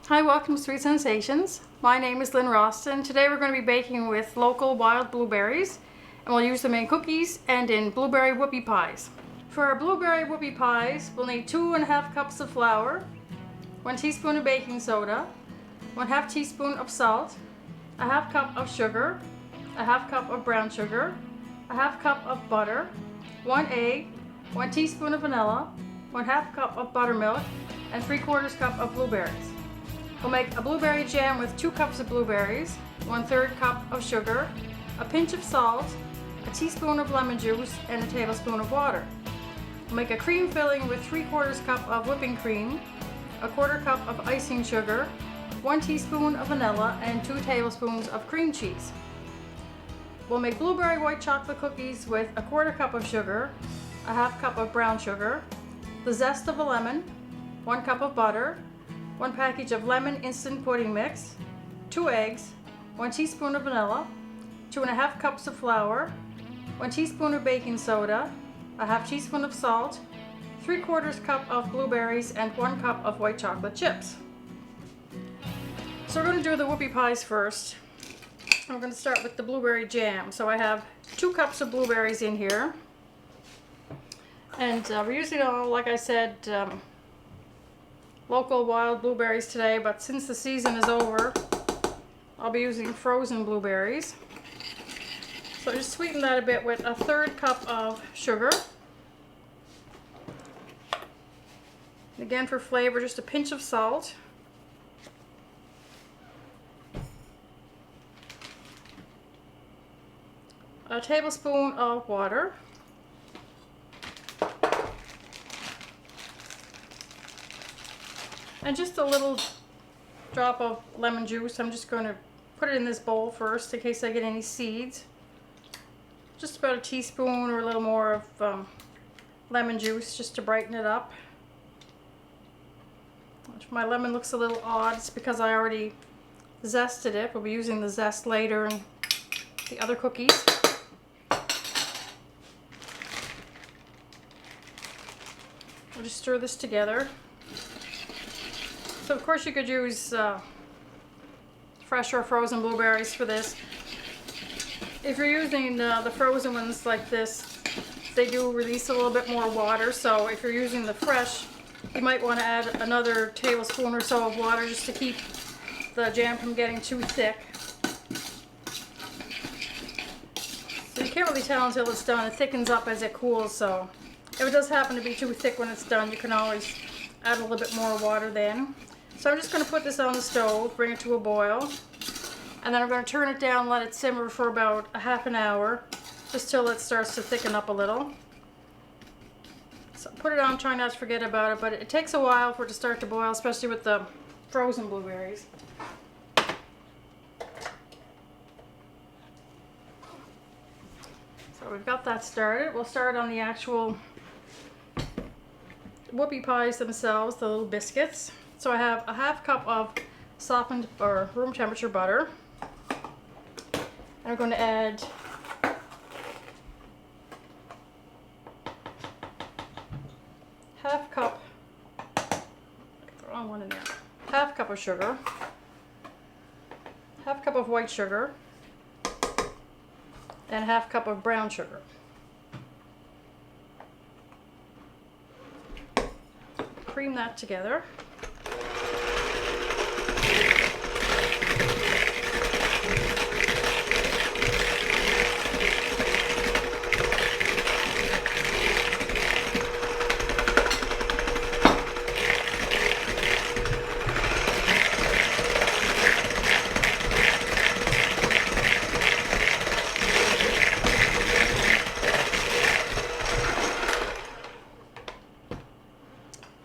Hi, welcome to Sweet Sensations. My name is Lynn Roston. Today we're going to be baking with local wild blueberries, and we'll use them in cookies and in blueberry whoopie pies. For our blueberry whoopie pies, we'll need 2½ cups of flour, 1 teaspoon of baking soda, 1/2 teaspoon of salt, 1/2 cup of sugar, 1/2 cup of brown sugar, 1/2 cup of butter, 1 egg, 1 teaspoon of vanilla, 1/2 cup of buttermilk, and 3/4 cup of blueberries. We'll make a blueberry jam with 2 cups of blueberries, 1/3 cup of sugar, a pinch of salt, a teaspoon of lemon juice, and a tablespoon of water. We'll make a cream filling with 3/4 cup of whipping cream, a 1/4 cup of icing sugar, 1 teaspoon of vanilla, and 2 tablespoons of cream cheese. We'll make blueberry white chocolate cookies with a 1/4 cup of sugar, a 1/2 cup of brown sugar, the zest of a lemon, 1 cup of butter, 1 package of lemon instant pudding mix, 2 eggs, 1 teaspoon of vanilla, 2½ cups of flour, 1 teaspoon of baking soda, a 1/2 teaspoon of salt, 3/4 cup of blueberries, and 1 cup of white chocolate chips. So we're going to do the whoopie pies first. I'm going to start with the blueberry jam. So I have 2 cups of blueberries in here. And we're using, like I said, local wild blueberries today, but since the season is over, I'll be using frozen blueberries. So just sweeten that a bit with 1/3 cup of sugar. Again, for flavor, just a pinch of salt. A tablespoon of water. And just a little drop of lemon juice. I'm just going to put it in this bowl first in case I get any seeds. Just about a teaspoon or a little more of lemon juice just to brighten it up. If my lemon looks a little odd, it's because I already zested it. We'll be using the zest later in the other cookies. We'll just stir this together. So of course you could use fresh or frozen blueberries for this. If you're using the frozen ones like this, they do release a little bit more water, so if you're using the fresh, you might want to add another tablespoon or so of water just to keep the jam from getting too thick. So you can't really tell until it's done. It thickens up as it cools, so if it does happen to be too thick when it's done, you can always add a little bit more water then. So I'm just going to put this on the stove, bring it to a boil, and then I'm going to turn it down, let it simmer for about a ½ an hour, just till it starts to thicken up a little. So put it on, try not to forget about it, but it takes a while for it to start to boil, especially with the frozen blueberries. So we've got that started. We'll start on the actual whoopie pies themselves, the little biscuits. So I have a 1/2 cup of softened or room temperature butter. And I'm going to add ½ cup, get the wrong one in there, ½ cup of sugar, ½ cup of white sugar, and ½ cup of brown sugar. Cream that together.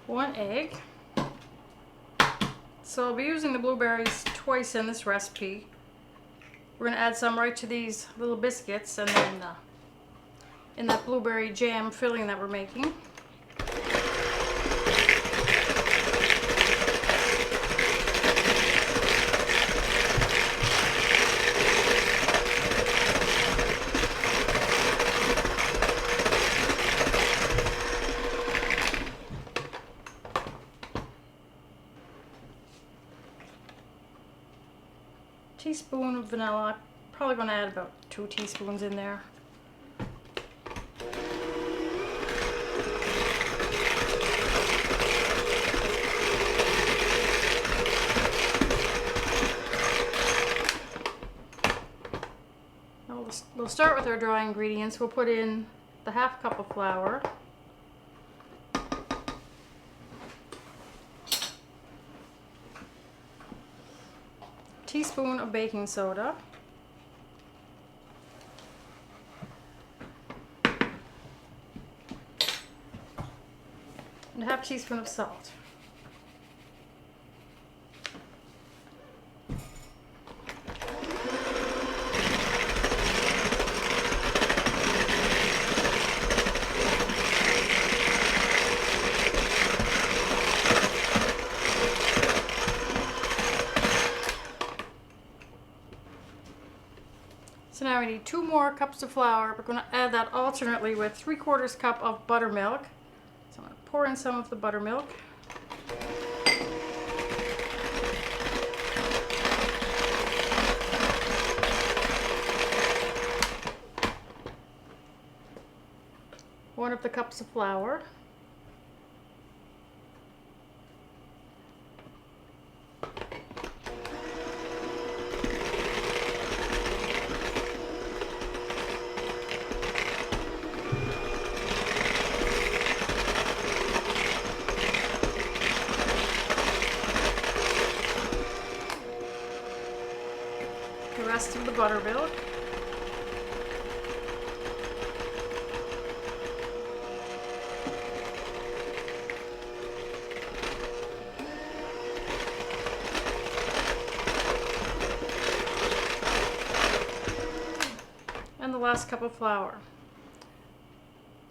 One egg. So I'll be using the blueberries twice in this recipe. We're going to add some right to these little biscuits and then in that blueberry jam filling that we're making. teaspoon of vanilla. Probably going to add about 2 teaspoons in there. Now we'll start with our dry ingredients. We'll put in the 1/2 cup of flour, teaspoon of baking soda, and 1/2 teaspoon of salt. So now we need 2 more cups of flour. We're going to add that alternately with 3/4 cup of buttermilk. So I'm going to pour in some of the buttermilk. One of the cups of flour. The rest of the buttermilk. And the last cup of flour.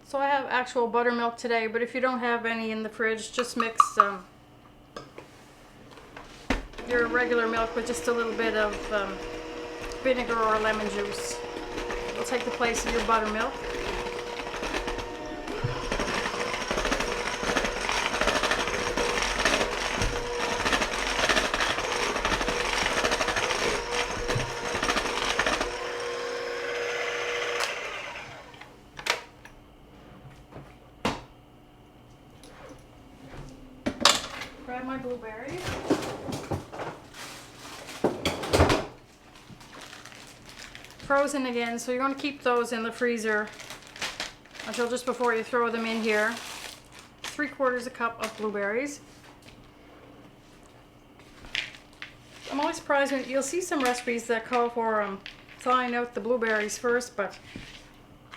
So I have actual buttermilk today, but if you don't have any in the fridge, just mix your regular milk with just a little bit of vinegar or lemon juice. It'll take the place of your buttermilk. Grab my blueberries. Frozen again, so you're going to keep those in the freezer until just before you throw them in here. 3/4 cup of blueberries. I'm always surprised when you'll see some recipes that call for thawing out the blueberries first, but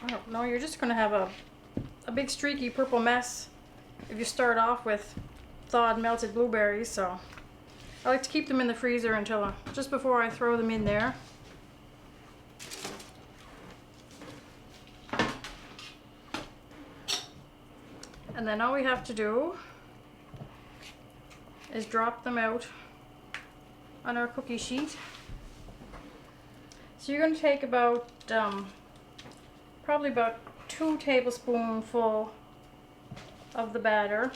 I don't know, you're just going to have a big streaky purple mess if you start off with thawed melted blueberries. So I like to keep them in the freezer until just before I throw them in there. And then all we have to do is drop them out on our cookie sheet. So you're going to take about, probably about 2 tablespoonfuls of the batter.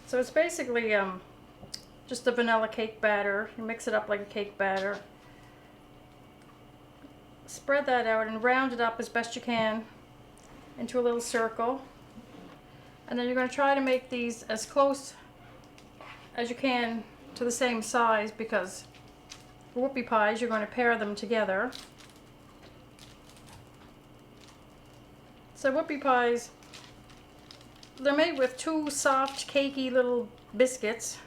So it's basically just a vanilla cake batter. You mix it up like a cake batter. Spread that out and round it up as best you can into a little circle. And then you're going to try to make these as close as you can to the same size, because for whoopie pies you're going to pair them together. So whoopie pies, they're made with 2 soft, cakey little biscuits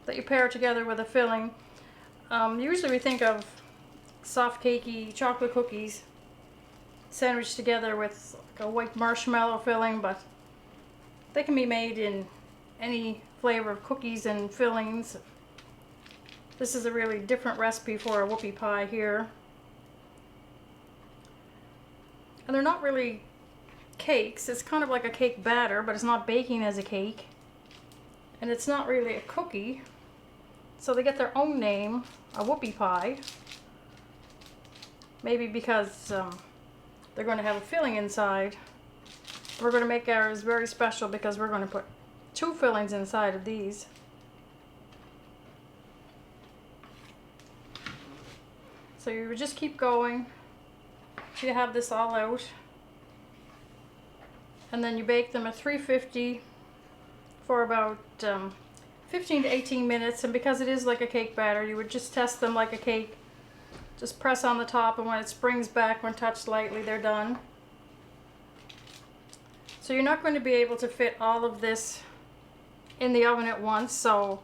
that you pair together with a filling. Usually we think of soft, cakey chocolate cookies sandwiched together with like a white marshmallow filling, but they can be made in any flavor of cookies and fillings. This is a really different recipe for a whoopie pie here. And they're not really cakes. It's kind of like a cake batter, but it's not baking as a cake. And it's not really a cookie. So they get their own name, a whoopie pie. Maybe because they're going to have a filling inside. We're going to make ours very special because we're going to put 2 fillings inside of these. So you would just keep going till you have this all out. And then you bake them at 350 for about 15 to 18 minutes. And because it is like a cake batter, you would just test them like a cake. Just press on the top, and when it springs back when touched lightly, they're done. So you're not going to be able to fit all of this in the oven at once. So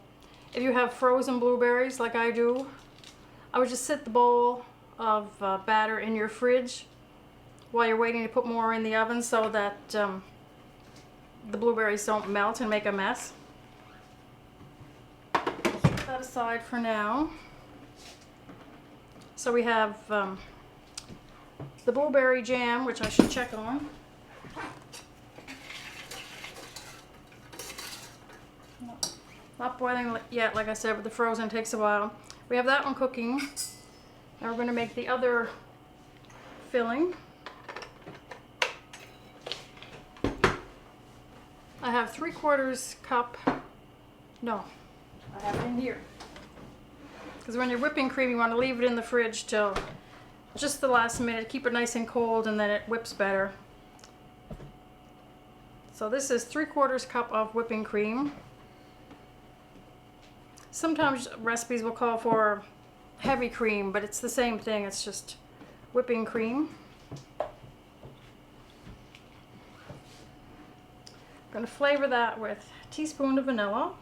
if you have frozen blueberries like I do, I would just sit the bowl of batter in your fridge while you're waiting to put more in the oven so that the blueberries don't melt and make a mess. Put that aside for now. So we have the blueberry jam, which I should check on. Not boiling yet, like I said, but the frozen takes a while. We have that one cooking. Now we're going to make the other filling. I have 3/4 cup. No, I have it in here. Because when you're whipping cream, you want to leave it in the fridge till just the last minute. Keep it nice and cold, and then it whips better. So this is 3/4 cup of whipping cream. Sometimes recipes will call for heavy cream, but it's the same thing. It's just whipping cream. I'm going to flavor that with a teaspoon of vanilla.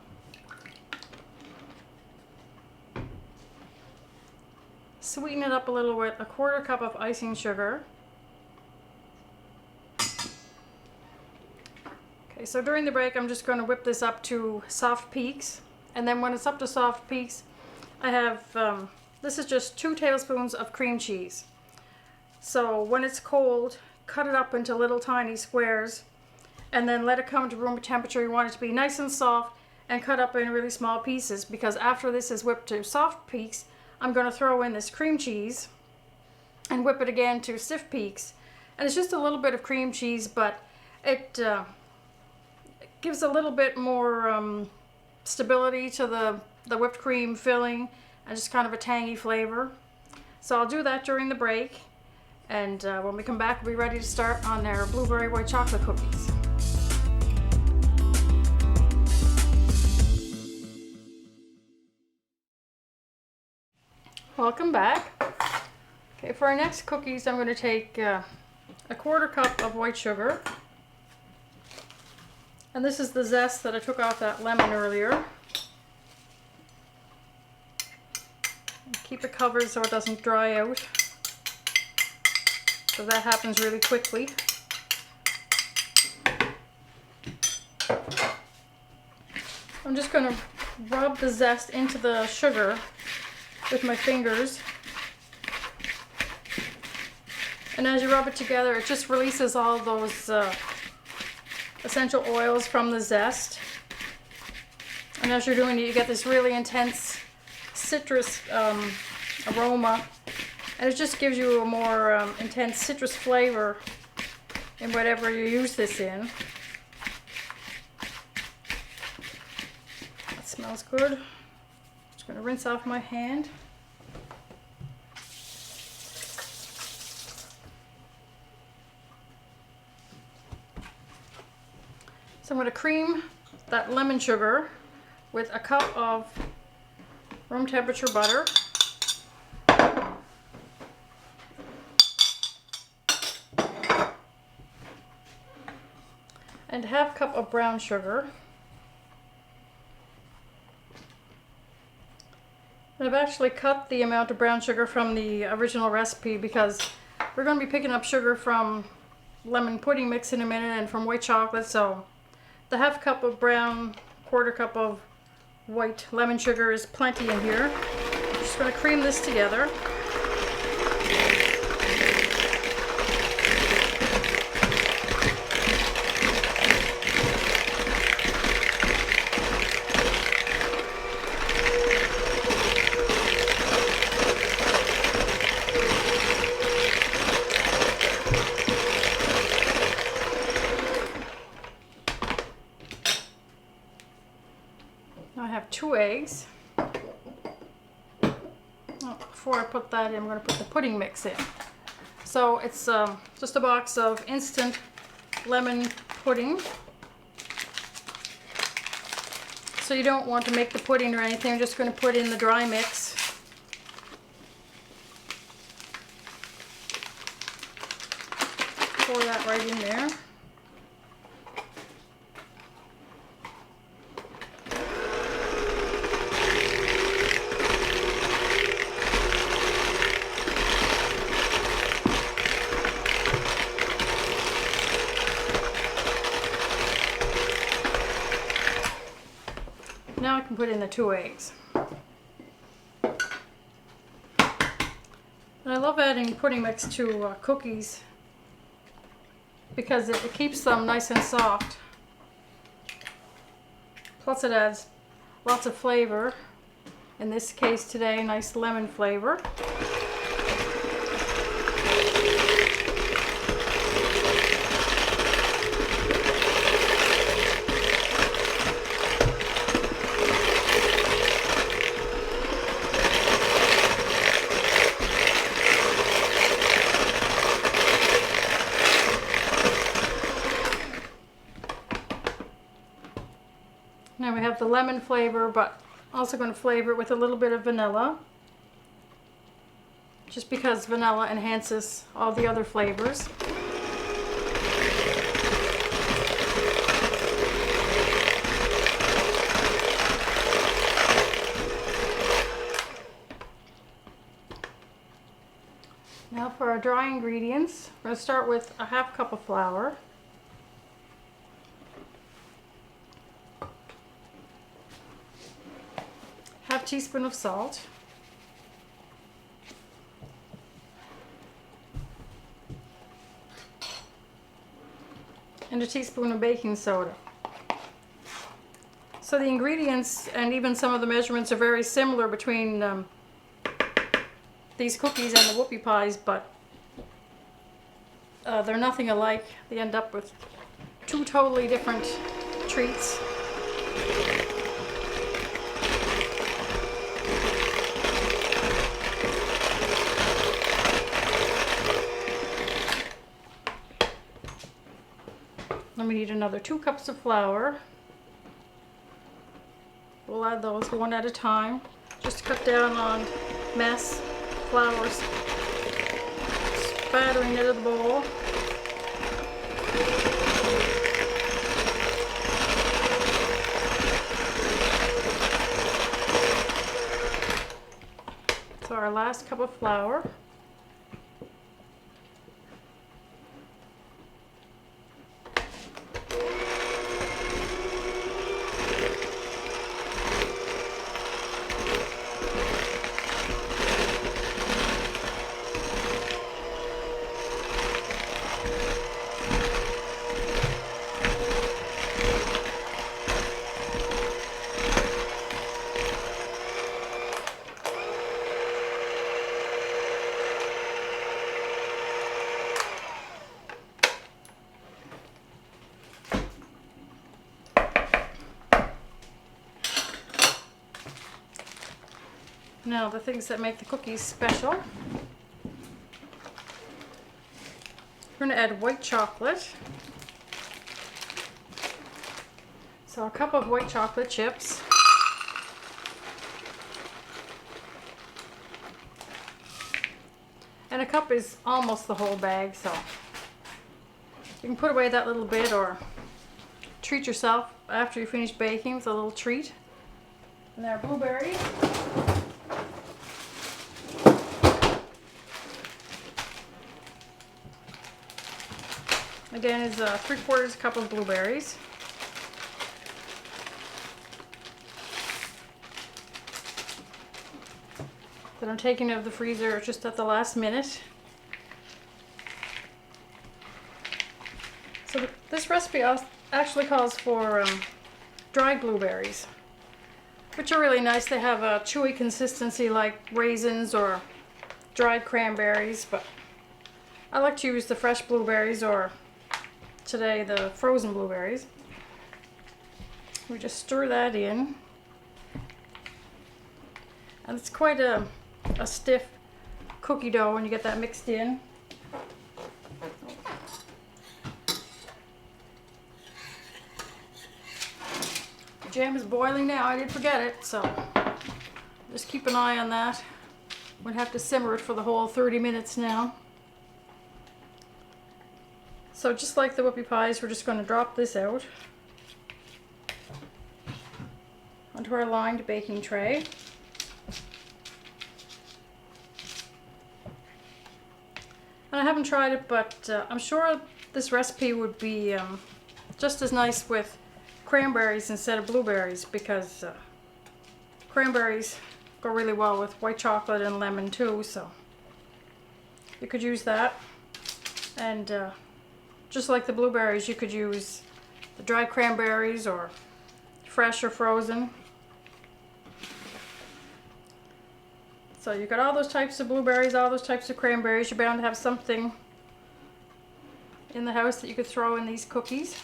Sweeten it up a little with a 1/4 cup of icing sugar. Okay, so during the break, I'm just going to whip this up to soft peaks. And then when it's up to soft peaks, I have, this is just 2 tablespoons of cream cheese. So when it's cold, cut it up into little tiny squares and then let it come to room temperature. You want it to be nice and soft and cut up in really small pieces, because after this is whipped to soft peaks, I'm going to throw in this cream cheese and whip it again to stiff peaks. And it's just a little bit of cream cheese, but it gives a little bit more stability to the whipped cream filling and just kind of a tangy flavor. So I'll do that during the break, and when we come back, we'll be ready to start on our blueberry white chocolate cookies. Welcome back. Okay, for our next cookies, I'm going to take a 1/4 cup of white sugar. And this is the zest that I took off that lemon earlier. Keep it covered so it doesn't dry out, so that happens really quickly. I'm just going to rub the zest into the sugar with my fingers. And as you rub it together, it just releases all those essential oils from the zest. And as you're doing it, you get this really intense citrus aroma, and it just gives you a more intense citrus flavor in whatever you use this in. That smells good. Just going to rinse off my hand. So I'm going to cream that lemon sugar with a cup of room temperature butter. And 1/2 cup of brown sugar. And I've actually cut the amount of brown sugar from the original recipe, because we're going to be picking up sugar from lemon pudding mix in a minute and from white chocolate. So the 1/2 cup of brown, 1/4 cup of white lemon sugar is plenty in here. I'm just going to cream this together. Now I have 2 eggs. before I put that in, I'm going to put the pudding mix in. So it's just a box of instant lemon pudding. So you don't want to make the pudding or anything. I'm just going to put in the dry mix. Pour that right in there. Now I can put in the 2 eggs. And I love adding pudding mix to cookies because it keeps them nice and soft. Plus it adds lots of flavor. In this case today, nice lemon flavor. Now we have the lemon flavor, but also going to flavor it with a little bit of vanilla. Just because vanilla enhances all the other flavors. Now for our dry ingredients, we're going to start with a 1/2 cup of flour. Half teaspoon of salt, and a teaspoon of baking soda. So the ingredients and even some of the measurements are very similar between these cookies and the Whoopie Pies, but they're nothing alike. They end up with 2 totally different treats. Then we need another 2 cups of flour. We'll add those one at a time, just to cut down on mess, flour spattering into the bowl. So our last cup of flour. Now the things that make the cookies special. We're going to add white chocolate. So a cup of white chocolate chips. And a cup is almost the whole bag, so you can put away that little bit or treat yourself after you finish baking with a little treat. And our blueberries. Again, is 3/4 cup of blueberries. That I'm taking out of the freezer just at the last minute. So this recipe actually calls for dried blueberries, which are really nice. They have a chewy consistency like raisins or dried cranberries, but I like to use the fresh blueberries or today the frozen blueberries. We just stir that in, and it's quite a a stiff cookie dough when you get that mixed in. The jam is boiling now. I did forget it, so just keep an eye on that. We'll have to simmer it for the whole 30 minutes now. So just like the whoopie pies, we're just going to drop this out onto our lined baking tray. And I haven't tried it, but I'm sure this recipe would be just as nice with cranberries instead of blueberries, because cranberries go really well with white chocolate and lemon too, so you could use that. And just like the blueberries, you could use the dried cranberries or fresh or frozen. So you've got all those types of blueberries, all those types of cranberries. You're bound to have something in the house that you could throw in these cookies.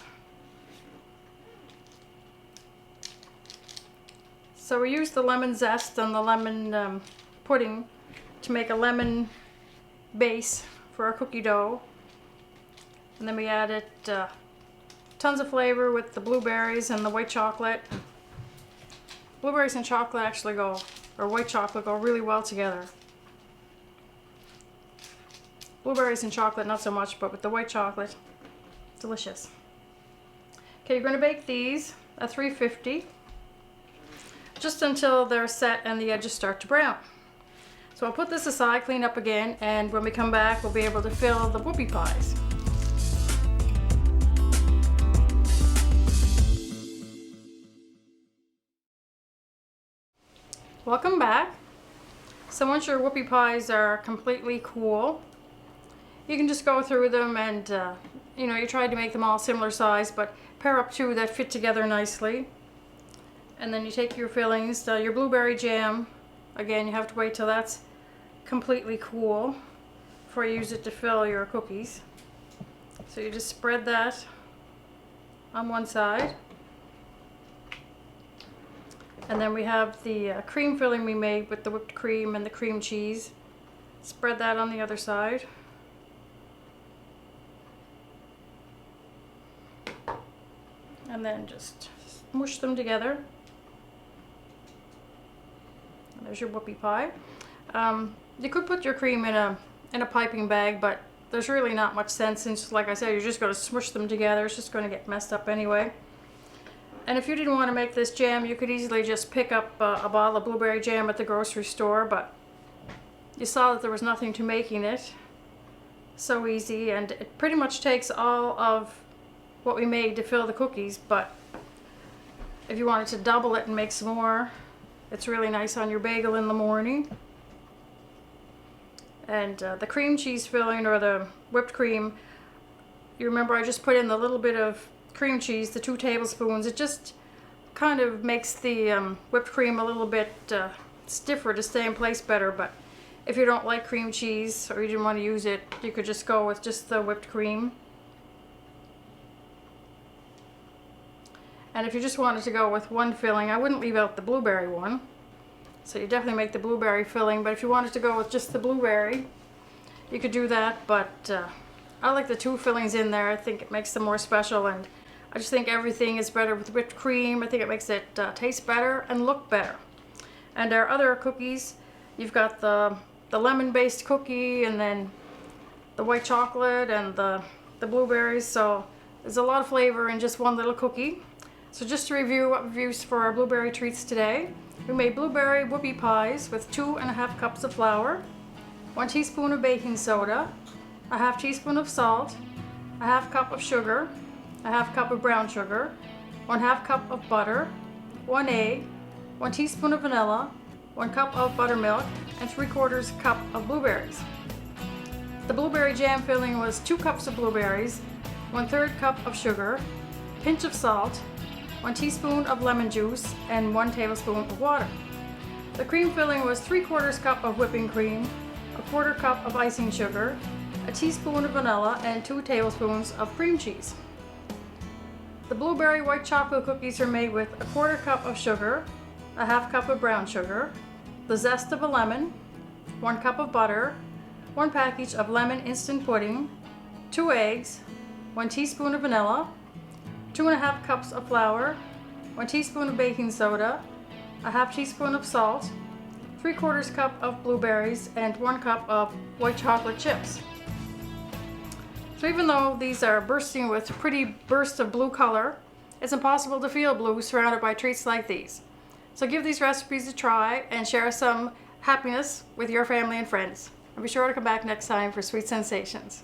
So we use the lemon zest and the lemon pudding to make a lemon base for our cookie dough. And then we added tons of flavor with the blueberries and the white chocolate. Blueberries and chocolate actually go, or white chocolate, go really well together. Blueberries and chocolate not so much, but with the white chocolate, delicious. Okay, you're going to bake these at 350 just until they're set and the edges start to brown. So I'll put this aside, clean up again, and when we come back we'll be able to fill the whoopie pies. Welcome back. So once your whoopie pies are completely cool, you can just go through them and you know, you tried to make them all similar size, but pair up two that fit together nicely. And then you take your fillings, your blueberry jam. Again, you have to wait till that's completely cool before you use it to fill your cookies. So you just spread that on one side. And then we have the cream filling we made with the whipped cream and the cream cheese. Spread that on the other side. And then just smush them together. And there's your whoopie pie. You could put your cream in a piping bag, but there's really not much sense since, like I said, you're just going to smush them together. It's just going to get messed up anyway. And if you didn't want to make this jam, you could easily just pick up a bottle of blueberry jam at the grocery store, but you saw that there was nothing to making it. So easy, and it pretty much takes all of what we made to fill the cookies, but if you wanted to double it and make some more, it's really nice on your bagel in the morning. And the cream cheese filling, or the whipped cream, you remember I just put in the little bit of cream cheese, the 2 tablespoons. It just kind of makes the whipped cream a little bit stiffer to stay in place better, but if you don't like cream cheese or you didn't want to use it, you could just go with just the whipped cream. And if you just wanted to go with one filling, I wouldn't leave out the blueberry one. So you definitely make the blueberry filling, but if you wanted to go with just the blueberry, you could do that, but I like the 2 fillings in there. I think it makes them more special, and I just think everything is better with whipped cream. I think it makes it taste better and look better. And our other cookies, you've got the lemon-based cookie, and then the white chocolate and the blueberries. So there's a lot of flavor in just one little cookie. So just to review what we've used for our blueberry treats today, we made blueberry whoopie pies with 2½ cups of flour, 1 teaspoon of baking soda, a ½ teaspoon of salt, a ½ cup of sugar, a ½ cup of brown sugar, 1/2 cup of butter, 1 egg, 1 teaspoon of vanilla, 1 cup of buttermilk, and 3/4 cup of blueberries. The blueberry jam filling was 2 cups of blueberries, 1/3 cup of sugar, pinch of salt, 1 teaspoon of lemon juice, and 1 tablespoon of water. The cream filling was 3/4 cup of whipping cream, 1/4 cup of icing sugar, a teaspoon of vanilla, and 2 tablespoons of cream cheese. The blueberry white chocolate cookies are made with 1/4 cup of sugar, a ½ cup of brown sugar, the zest of a lemon, 1 cup of butter, 1 package of lemon instant pudding, 2 eggs, 1 teaspoon of vanilla, 2½ cups of flour, 1 teaspoon of baking soda, a ½ teaspoon of salt, 3/4 cup of blueberries, and 1 cup of white chocolate chips. So even though these are bursting with pretty bursts of blue color, it's impossible to feel blue surrounded by treats like these. So give these recipes a try and share some happiness with your family and friends. And be sure to come back next time for Sweet Sensations.